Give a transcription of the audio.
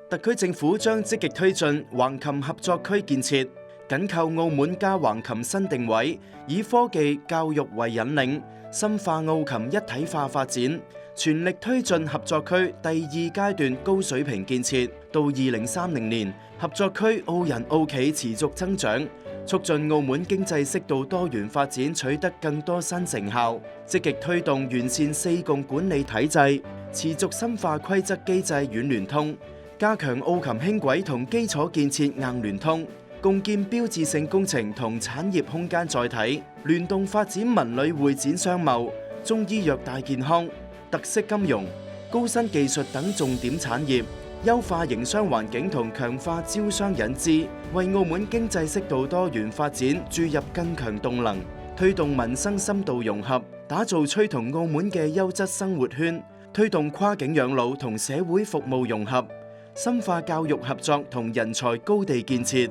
特區政府將積極推進橫琴合作區建設，緊扣澳門加橫琴新定位，以科技教育為引領，深化澳琴一體化發展，全力推進合作區第二階段高水平建設。到2030年，合作區澳人澳企持續增長，促進澳門經濟適度多元發展取得更多新成效。積極推動完善四共管理體制，持續深化規則機制軟聯通，加強澳琴輕軌同基礎建設硬聯通，共建標誌性工程同產業空間載體，聯動發展文旅會展商貿、中醫藥大健康、特色金融、高新技術等重點產業，優化營商環境同強化招商引資，為澳門經濟適度多元發展注入更強動能，推動民生深度融合，打造趨同澳門嘅優質生活圈，推動跨境養老同社會服務融合，深化教育合作同人才高地建設。